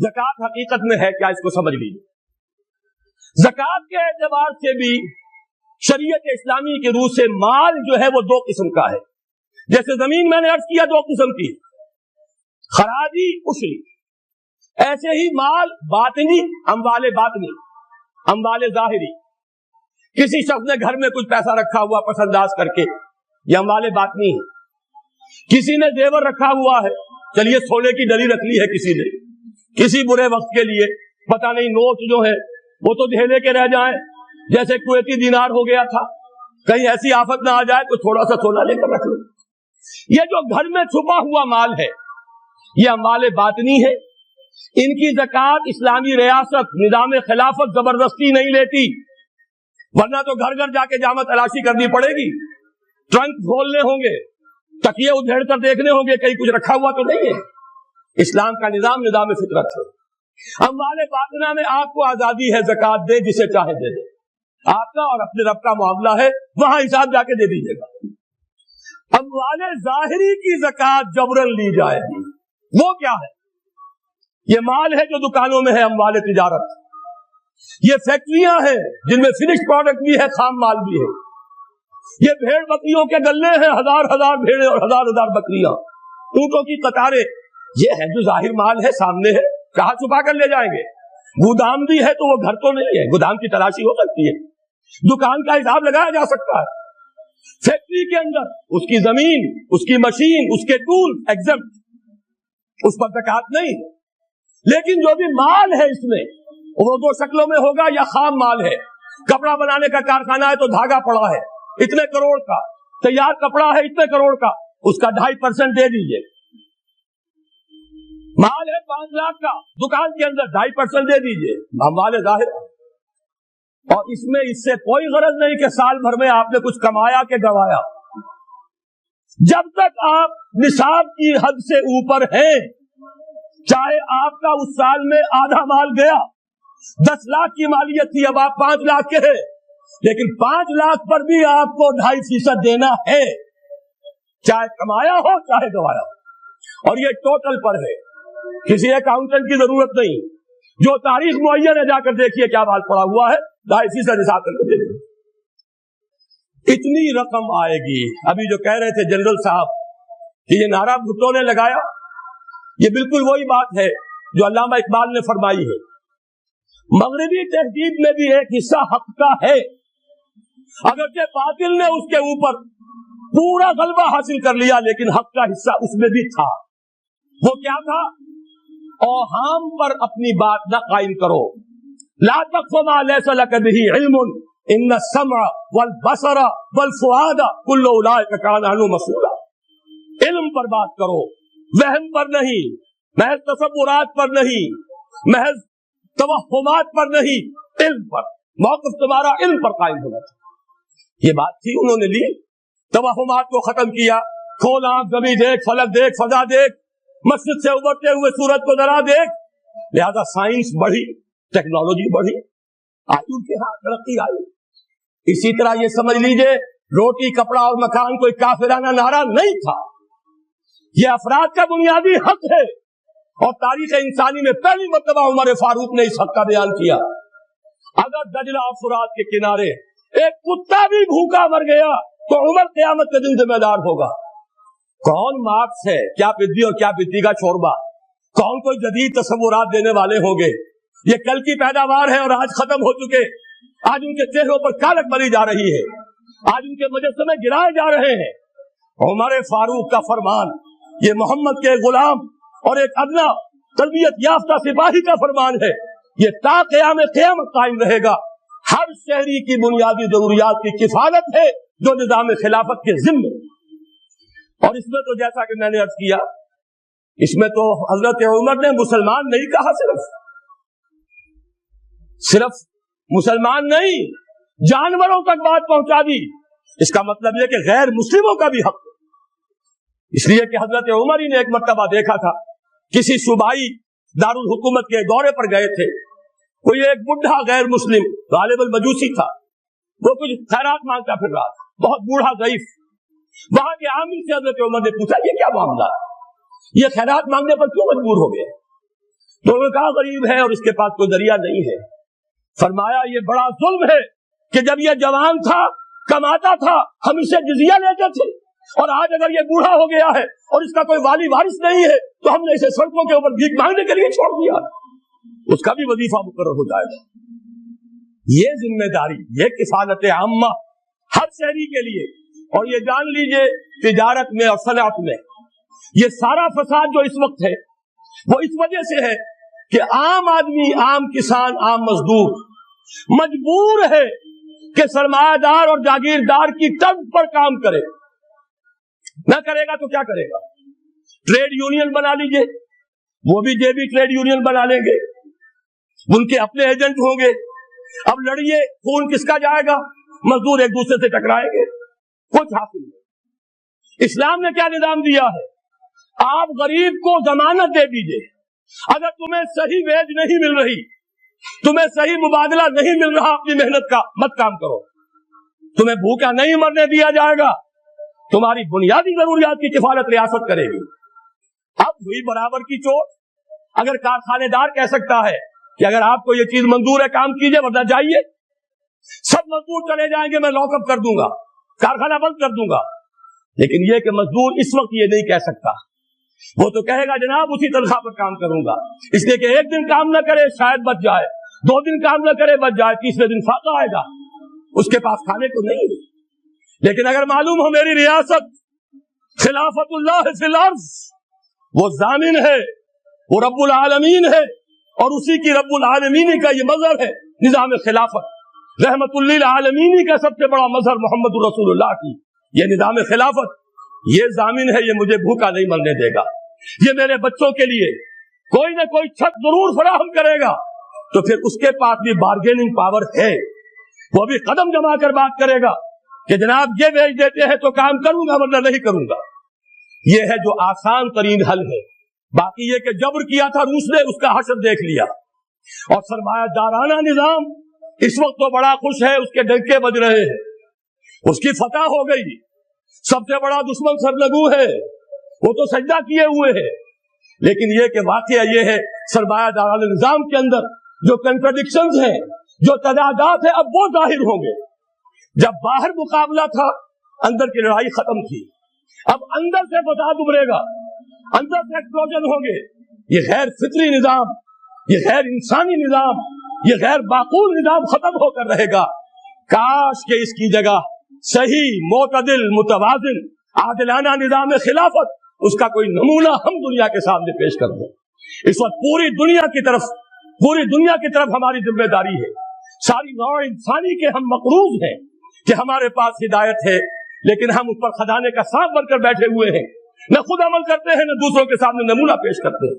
ज़कात हकीकत में है क्या, इसको समझ लीजिए। ज़कात के एतबार से भी शरीयत इस्लामी के रूह से माल जो है वो दो किस्म का है। जैसे जमीन मैंने अर्ज किया दो किस्म की, खराजी उशरी, ऐसे ही माल बातिनी, अम्वाले बातिनी, अम्वाले जाहिरी। किसी शख्स ने घर में कुछ पैसा रखा हुआ पसंदाज करके, ये अम्वाले बातिनी है। किसी ने जेवर रखा हुआ है, चलिए सोने की डली रख ली है किसी ने, किसी बुरे वक्त के लिए, पता नहीं नोट जो है वो तो ढेले के रह जाए, जैसे कुवैती दिनार हो गया था, कहीं ऐसी आफत ना आ जाए तो थोड़ा सा सोना लेकर रख लो। ये जो घर में छुपा हुआ माल है ये अम्वाले बातिनी है। इनकी ज़कात इस्लामी रियासत निज़ाम खिलाफत जबरदस्ती नहीं लेती, वरना तो घर घर जाके जामा तलाशी करनी पड़ेगी, ट्रंक खोलने होंगे, तकिए उधेड़ कर देखने होंगे कहीं कुछ रखा हुआ तो नहीं है। इस्लाम का निज़ाम फितरत है। अम्वाले बातिना में आपको आजादी है, ज़कात दे जिसे चाहे दे दे, आपका और अपने रब का मामला है, वहां हिसाब जाके दे दीजिएगा। अम्वाले जाहिरी की ज़कात जबरन ली जाएगी। वो क्या है? ये माल है जो दुकानों में है, अम्वाले तिजारत। ये फैक्ट्रियां हैं जिनमें फिनिश प्रोडक्ट भी है, खाम माल भी है। ये भेड़ बकरियों के गल्ले हैं, हजार हजार भेड़े और हजार हजार बकरियां, ऊंटों की कतारें। ये है जो जाहिर माल है, सामने है, कहाँ छुपा कर ले जाएंगे? गोदाम भी है तो वो घर तो नहीं है, गोदाम की तलाशी हो सकती है, दुकान का हिसाब लगाया जा सकता है। फैक्ट्री के अंदर उसकी जमीन, उसकी मशीन, उसके टूल एग्जम्प्ट, उस पर ज़कात नहीं। लेकिन जो भी माल है इसमें वो दो शक्लों में होगा, या खाम माल है, कपड़ा बनाने का कारखाना है तो धागा पड़ा है इतने करोड़ का, तैयार कपड़ा है इतने करोड़ का, उसका 2.5% दे दीजिए। माल है 5 लाख का, दुकान के अंदर 2.5% दे दीजिए, माल जाहिर। और इसमें इससे कोई गरज नहीं कि साल भर में आपने कुछ कमाया के गवाया। जब तक आप निसाब की हद से ऊपर हैं, चाहे आपका उस साल में आधा माल गया, 10 लाख की मालियत थी, अब आप 5 लाख के हैं, लेकिन 5 लाख पर भी आपको 2.5% देना है, चाहे कमाया हो चाहे गवाया हो। और ये टोटल पर है, किसी अकाउंटेंट की जरूरत नहीं, जो तारीख मुअय्यन है जाकर देखिए क्या माल पड़ा हुआ है, 2.5% हिसाब करके दे देंगे। इतनी रकम आएगी। अभी जो कह रहे थे जनरल साहब कि ये नारा भुट्टो ने लगाया, ये बिल्कुल वही बात है जो अल्लामा इकबाल ने फरमाई है। मगरिबी तहजीब में भी एक हिस्सा हक का है, अगरचे बातिल ने उसके ऊपर पूरा गलबा हासिल कर लिया, लेकिन हक का हिस्सा उसमें भी था। वो क्या था? औहाम पर अपनी बात न कायम करो। ला तक़फ़ु मा लैसा लक बिही इल्मुन इन्न सम्अ वल बसरा वल फुआदा कुल्लु उलाइका काना अन्हु मसूला। इल्म पर बात करो, वहम पर नहीं, महज तसव्वुरात पर नहीं, महज तवहुमात पर नहीं, इल्म पर। मौक़िफ़ तुम्हारा इल्म पर कायम होना चाहिए। ये बात थी, उन्होंने ली, तवहुमात को खत्म किया, खोल आंख, ज़मीं देख, फलक देख, फजा देख, मस्जिद से उबरते हुए सूरज को जरा देख। लिहाजा साइंस बढ़ी, टेक्नोलॉजी बढ़ी, आई उनके हाथ तरक्की आई। इसी तरह ये समझ लीजिए, रोटी, कपड़ा और मकान कोई काफिराना नारा नहीं था, ये अफराद का बुनियादी हक है। और तारीख इंसानी में पहली मर्तबा उमर फारूक ने इस हक का बयान किया। अगर दजला और फुरात के किनारे एक कुत्ता भी भूखा मर गया तो उमर क़यामत के दिन जिम्मेदार होगा। कौन मार्क्स है, क्या पिद्दी और क्या पिद्दी का छोरबा, कौन कोई जदीद तस्वुरात देने वाले होंगे? ये कल की पैदावार है और आज खत्म हो चुके। आज उनके चेहरों पर कालक बरी जा रही है, आज उनके मुजस्समे गिराए जा रहे हैं। उमर फारूक का फरमान, ये मोहम्मद के गुलाम और एक अदना तरबियत याफ्ता सिपाही का फरमान है, ये ता क़यामत कायम रहेगा। हर शहरी की बुनियादी जरूरियात की किफायत है जो निज़ाम खिलाफत के जिम्मे। और इसमें तो जैसा कि मैंने अर्ज किया, इसमें तो हजरत उमर ने मुसलमान नहीं कहा, सिर्फ मुसलमान नहीं, जानवरों तक बात पहुंचा दी। इसका मतलब यह कि गैर मुस्लिमों का भी हक है। इसलिए कि हजरत उमर ही ने एक मर्तबा देखा था, किसी सूबाई दारुल हुकूमत के दौरे पर गए थे, कोई एक बुढ़ा गैर मुस्लिम गालिबल मजूसी था, वो कुछ खैरात मांगता फिर रहा था, बहुत बूढ़ा ज़ईफ। वहां के आमिर से हजरत उमर ने पूछा, ये क्या मामला, ये खैरात मांगने पर क्यों मजबूर हो गए? تو انہوں نے کہا غریب ہے اور اس کے پاس کوئی ذریعہ نہیں ہے. فرمایا یہ بڑا ظلم ہے کہ جب یہ جوان تھا کماتا تھا ہم اسے جزیہ لیتے تھے، اور آج اگر یہ بوڑھا ہو گیا ہے اور اس کا کوئی والی وارث نہیں ہے تو ہم نے اسے سڑکوں کے اوپر بھیک مانگنے کے لیے چھوڑ دیا. اس کا بھی وظیفہ مقرر ہو جائے گا. یہ ذمہ داری، یہ کفالت عامہ ہر شہری کے لیے. اور یہ جان لیجئے تجارت میں اور صنعت میں یہ سارا فساد جو اس وقت ہے وہ اس وجہ سے ہے کہ عام آدمی، عام کسان، عام مزدور مجبور ہے کہ سرمایہ دار اور جاگیردار کی طرز پر کام کرے. نہ کرے گا تو کیا کرے گا؟ ٹریڈ یونین بنا لیجئے، وہ بھی جیبی ٹریڈ یونین بنا لیں گے، ان کے اپنے ایجنٹ ہوں گے. اب لڑیے، خون کس کا جائے گا؟ مزدور ایک دوسرے سے ٹکرائیں گے، کچھ حاصل نہیں. اسلام نے کیا نظام دیا ہے؟ آپ غریب کو ضمانت دے دیجئے، اگر تمہیں صحیح ویج نہیں مل رہی، تمہیں صحیح مبادلہ نہیں مل رہا اپنی محنت کا، مت کام کرو. تمہیں بھوکا نہیں مرنے دیا جائے گا، تمہاری بنیادی ضروریات کی کفالت ریاست کرے گی. اب ہوئی برابر کی چوٹ. اگر کارخانے دار کہہ سکتا ہے کہ اگر آپ کو یہ چیز منظور ہے کام کیجئے ورنہ جائیے، سب مزدور چلے جائیں گے، میں لاک اپ کر دوں گا، کارخانہ بند کر دوں گا. لیکن یہ کہ مزدور اس وقت یہ نہیں کہہ سکتا. وہ تو کہے گا جناب اسی تنخواہ پر کام کروں گا، اس لیے کہ ایک دن کام نہ کرے شاید بچ جائے، 2 دن کام نہ کرے بچ جائے، تیسرے دن فاقہ آئے گا، اس کے پاس کھانے کو نہیں. لیکن اگر معلوم ہو میری ریاست خلافت اللہ فی الارض، وہ ضامن ہے، وہ رب العالمین ہے، اور اسی کی رب العالمین کا یہ مظہر ہے نظام خلافت. رحمت للعالمین کا سب سے بڑا مظہر محمد رسول اللہ کی یہ نظام خلافت، یہ ضامن ہے، یہ مجھے بھوکا نہیں مرنے دے گا. یہ میرے بچوں کے لیے کوئی نہ کوئی چھت ضرور فراہم کرے گا. تو پھر اس کے پاس بھی بارگیننگ پاور ہے، وہ بھی قدم جما کر بات کرے گا کہ جناب یہ بیچ دیتے ہیں تو کام کروں گا ورنہ نہیں کروں گا. یہ ہے جو آسان ترین حل ہے. باقی یہ کہ جبر کیا تھا روس نے، اس کا حشر دیکھ لیا. اور سرمایہ دارانہ نظام اس وقت تو بڑا خوش ہے، اس کے ڈنکے بج رہے ہیں، اس کی فتح ہو گئی. سب سے بڑا دشمن سرنگو ہے، وہ تو سجدہ کیے ہوئے ہے. لیکن یہ کہ واقعہ یہ ہے سرمایہ دارانہ نظام کے اندر جو کنٹرڈکشنز ہیں، جو تضادات ہیں، اب وہ ظاہر ہوں گے. جب باہر مقابلہ تھا اندر کی لڑائی ختم تھی، اب اندر سے فساد ابھرے گا، اندر سے ایکسپلوژن ہوں گے. یہ غیر فطری نظام، یہ غیر انسانی نظام، یہ غیر معقول نظام ختم ہو کر رہے گا. کاش کہ اس کی جگہ صحیح، معتدل، متوازن، عادلانہ نظام خلافت، اس کا کوئی نمونہ ہم دنیا کے سامنے پیش کر دیں. اس وقت پوری دنیا کی طرف ہماری ذمہ داری ہے. ساری نوع انسانی کے ہم مقروض ہیں کہ ہمارے پاس ہدایت ہے، لیکن ہم اس پر خزانے کا سانپ بن کر بیٹھے ہوئے ہیں، نہ خود عمل کرتے ہیں نہ دوسروں کے سامنے نمونہ پیش کرتے ہیں.